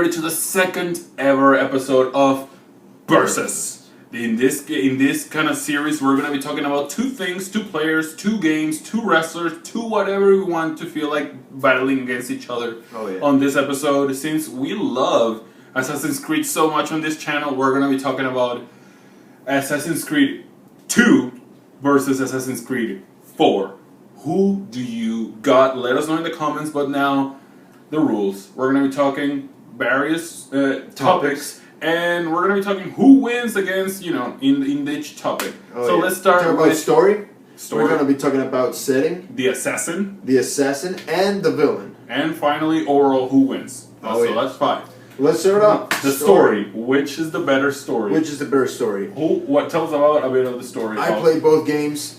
everybody to the second ever episode of Versus. In this kind of series, we're gonna be talking about two things, two players, two games, two wrestlers, two whatever we want to feel like battling against each other. On this episode, since we love Assassin's Creed so much on this channel, we're gonna be talking about Assassin's Creed 2 versus Assassin's Creed 4. Who do you got? Let us know in the comments. But now, the rules. We're going to be talking various topics, and we're going to be talking who wins against, in each topic. Let's start with story. We're going to be talking about setting, the assassin, and the villain, and finally overall who wins. That's 5. Let's start off. The story. Which is the better story? Tell us about a bit of the story. I played both games.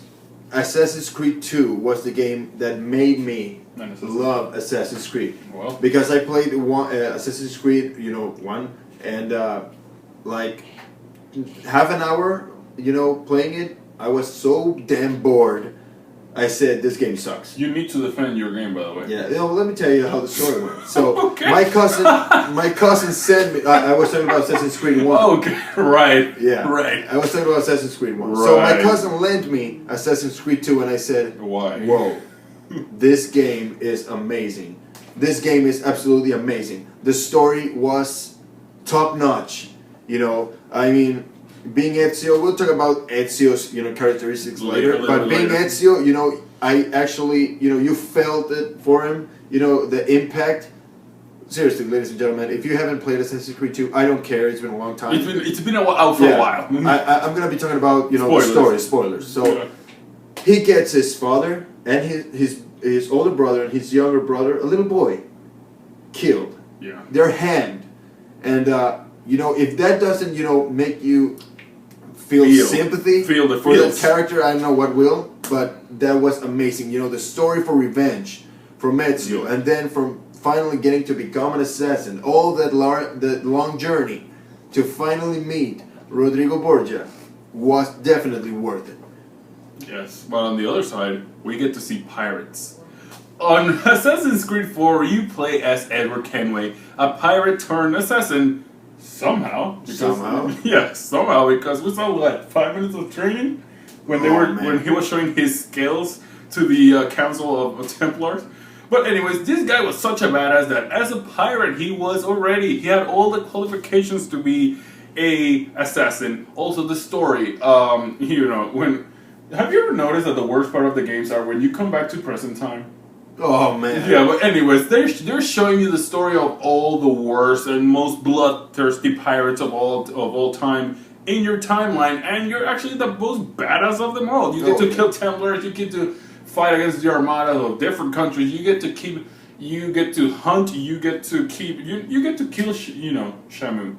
Assassin's Creed 2 was the game that made me love Assassin's Creed. Well, because I played Assassin's Creed, 1, and like half an hour, playing it, I was so damn bored. I said, this game sucks. You need to defend your game, by the way. Yeah, let me tell you how the story went. So, okay. my cousin sent me. I was talking about Assassin's Creed 1. Okay, right. Yeah, right. I was talking about Assassin's Creed 1. Right. So my cousin lent me Assassin's Creed 2, and I said, why? Whoa, this game is amazing. This game is absolutely amazing. The story was top notch. Being Ezio, we'll talk about Ezio's, characteristics later. But being Ezio, I actually, you felt it for him. The impact. Seriously, ladies and gentlemen, if you haven't played Assassin's Creed 2, I don't care. It's been a long time. It's been out for a while. I'm gonna be talking about the story. Spoilers. So he gets his father and his older brother and his younger brother, a little boy, killed. Yeah. Their hand, and if that doesn't make you feel sympathy for the character, I don't know what will. But that was amazing. The story for revenge from Ezio, and then from finally getting to become an assassin, all that long journey to finally meet Rodrigo Borgia was definitely worth it. Yes, but on the other side, we get to see pirates. On Assassin's Creed 4, you play as Edward Kenway, a pirate turned assassin. Somehow, because we saw 5 minutes of training when when he was showing his skills to the Council of Templars. But anyways, this guy was such a badass that as a pirate he had all the qualifications to be a assassin. Also the story, have you ever noticed that the worst part of the games are when you come back to present time? Oh man. Yeah, but anyways, they're showing you the story of all the worst and most bloodthirsty pirates of all time in your timeline, and you're actually the most badass of them all. You get to kill Templars, you get to fight against the armada of different countries. You get to hunt, you get to kill Shamu.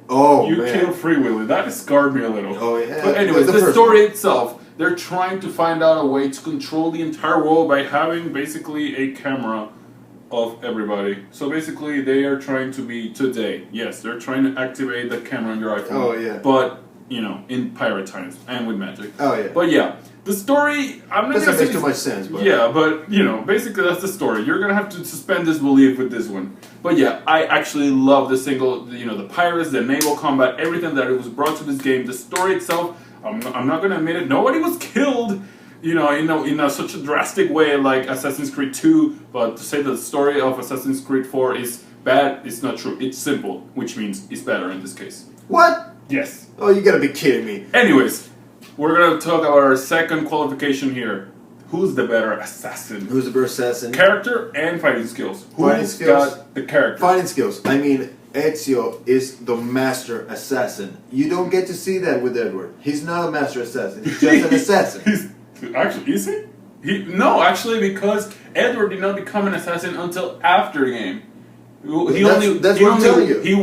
Oh, you man. kill Free Willy. That scarred me a little. Oh yeah. But anyways, the story itself. They're trying to find out a way to control the entire world by having basically a camera of everybody. So basically, they are trying to be today. Yes, they're trying to activate the camera on your iPhone. Oh yeah. But in pirate times and with magic. Oh yeah. But yeah, the story. I'm not doesn't make too much sense. But. Yeah, but basically that's the story. You're gonna have to suspend disbelief with this one. But yeah, I actually love the the pirates, the naval combat, everything that it was brought to this game. The story itself. I'm not gonna admit it. Nobody was killed, in such a drastic way like Assassin's Creed 2. But to say that the story of Assassin's Creed 4 is bad, it's not true. It's simple, which means it's better in this case. What? Yes. Oh, you gotta be kidding me. Anyways, we're gonna talk about our second qualification here. Who's the better assassin? Who's the better assassin? Character and fighting skills. Who's got the character? Fighting skills. Ezio is the master assassin. You don't get to see that with Edward. He's not a master assassin. He's just an assassin. Is he? No, actually, because Edward did not become an assassin until after the game. That's what I'm telling you. He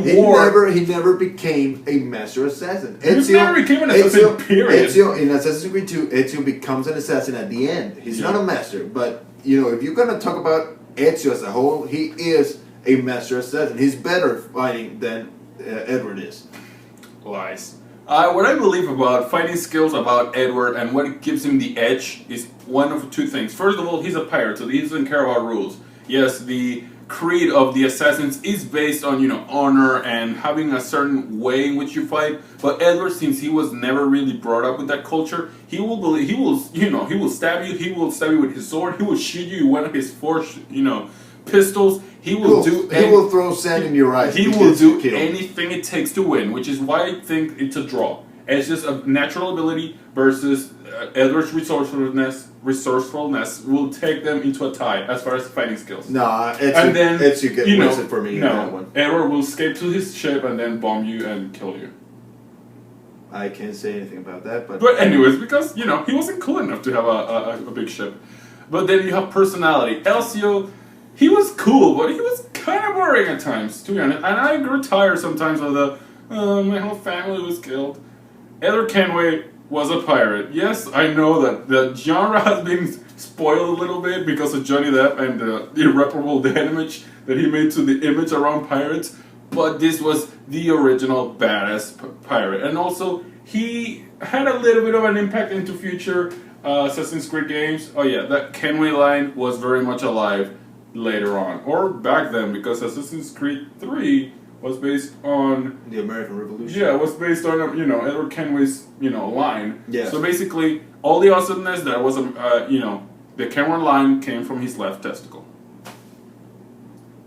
never became a master assassin. He never became an assassin, period. Ezio, in Assassin's Creed 2, Ezio becomes an assassin at the end. He's not a master, but if you're gonna talk about Ezio as a whole, he is a master assassin. He's better fighting than Edward is. Lies. What I believe about fighting skills about Edward and what gives him the edge is one of two things. First of all, he's a pirate, so he doesn't care about rules. Yes, the creed of the assassins is based on, you know, honor and having a certain way in which you fight. But Edward, since he was never really brought up with that culture, he will stab you. He will stab you with his sword. He will shoot you with one of his four, pistols. He will He will throw sand in your eyes. He will do anything it takes to win, which is why I think it's a draw. It's just a natural ability versus Edward's resourcefulness will take them into a tie as far as fighting skills. Nah, it's you get wasted for me in that one. Edward will escape to his ship and then bomb you and kill you. I can't say anything about that, but anyways, because he wasn't cool enough to have a big ship. But then you have personality. Ezio, he was cool, but he was kind of boring at times, to be honest. And I grew tired sometimes of my whole family was killed. Edward Kenway was a pirate. Yes, I know that the genre has been spoiled a little bit because of Johnny Depp and the irreparable damage that he made to the image around pirates, but this was the original badass pirate. And also, he had a little bit of an impact into future Assassin's Creed games. Oh yeah, that Kenway line was very much alive later on, or back then, because Assassin's Creed 3 was based on the American Revolution. Yeah, it was based on Edward Kenway's line. Yeah. So basically, all the awesomeness that was the Kenway line came from his left testicle.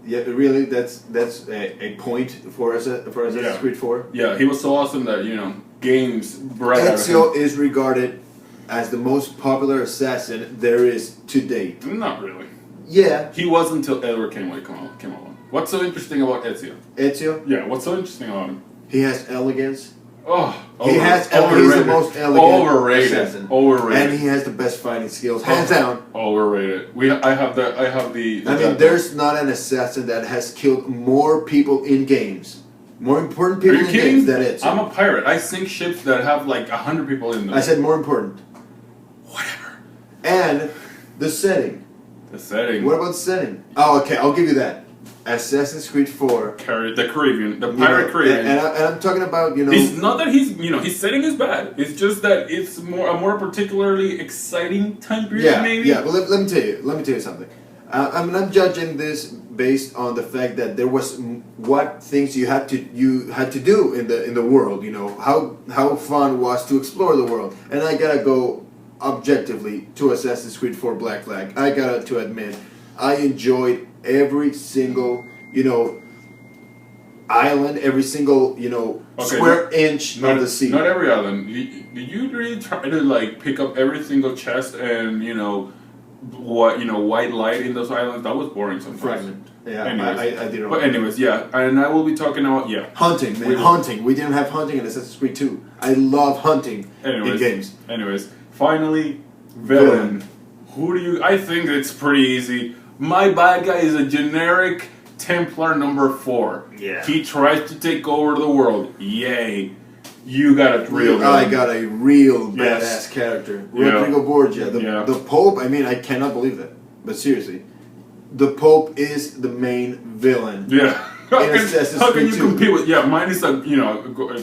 Yeah, really, that's a point for Assassin's Creed 4. Yeah, he was so awesome that games bred out of Ezio him. is regarded as the most popular assassin there is to date. Not really. Yeah. He was until Edward Kenway came along. What's so interesting about Ezio? Ezio? Yeah, what's so interesting about him? He has elegance. He's the most elegant assassin. Overrated. And he has the best fighting skills, hands down. Overrated. I have the. I mean, there's not an assassin that has killed more people in games, more important people in games than Ezio. I'm a pirate. I sink ships that have like 100 people in them. I said more important. Whatever. And the setting. The setting. What about the setting? Oh, okay, I'll give you that. Assassin's Creed 4. The Caribbean, the pirate Caribbean. And I'm talking about, It's not that his setting is bad. It's just that it's a more particularly exciting time period, maybe. Yeah. Well, let me tell you something. I'm not judging this based on the fact that there was what things you had to do in the world. How fun it was to explore the world, and I gotta go objectively to Assassin's Creed 4 Black Flag. I gotta to admit, I enjoyed every single, island, every single, square inch of the sea. Not every island. Did you really try to pick up every single chest and white light in those islands? That was boring sometimes. Fragment. Yeah, anyways, I did it. But anyways, yeah, and I will be talking about hunting, man. Hunting. We didn't have hunting in Assassin's Creed 2. I love hunting in games. Anyways, finally, villain. I think it's pretty easy. My bad guy is a generic Templar number 4. Yeah. He tries to take over the world. Yay. You got a real villain. I got a real badass character. Rodrigo Borgia. The Pope, I mean, I cannot believe that. But seriously, the Pope is the main villain. Yeah. How can you compete with? Yeah, mine is a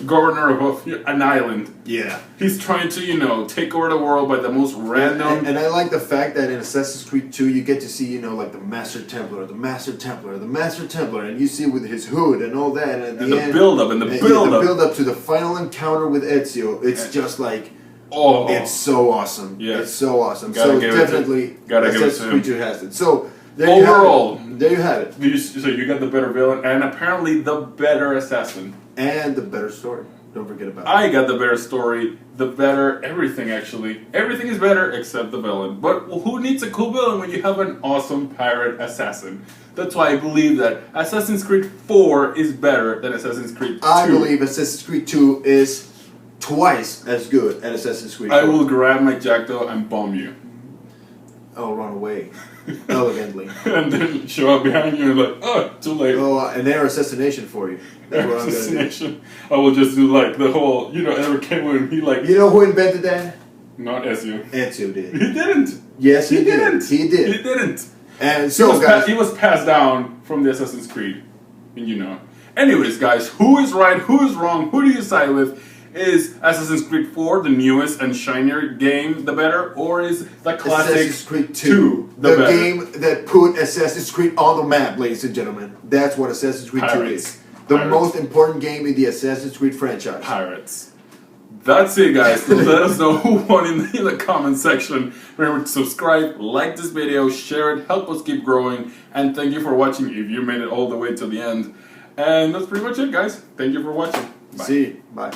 governor of an island. Yeah, he's trying to take over the world by the most random. And I like the fact that in Assassin's Creed 2 you get to see like the Master Templar, the Master Templar, and you see with his hood and all that. And at the end, build up and the build up to the final encounter with Ezio. It's just like. Oh, it's so awesome! Yeah, it's so awesome. So definitely, Assassin's Creed 2 has it. So. There you have it. So you got the better villain and apparently the better assassin. And the better story. Don't forget about it. I got the better story, the better everything actually. Everything is better except the villain. But who needs a cool villain when you have an awesome pirate assassin? That's why I believe that Assassin's Creed 4 is better than Assassin's Creed 2. I believe Assassin's Creed 2 is twice as good as Assassin's Creed 4. I will grab my jackdaw and bomb you. I'll run away. Elegantly. And then show up behind you and too late. Oh, and they're assassination for you. That's what I'm gonna do. I will just do the whole, Edward Kenway and he You know who invented that? Not Ezio. Ezio did. He didn't. Yes, he did. He did. He didn't. And so, he was passed down from the Assassin's Creed. And Anyways, guys, who is right, who is wrong, who do you side with? Is Assassin's Creed 4 the newest and shinier game the better, or is the classic Assassin's Creed 2, the the better? game that put Assassin's Creed on the map, ladies and gentlemen. That's what Assassin's Creed 2 Pirates. is. The Pirates. most important game in the Assassin's Creed franchise. Pirates. That's it, guys. Let us know who won in the comment section. Remember to subscribe, like this video, share it, help us keep growing, and thank you for watching if you made it all the way to the end. And that's pretty much it, guys. Thank you for watching. Bye. See you. Bye.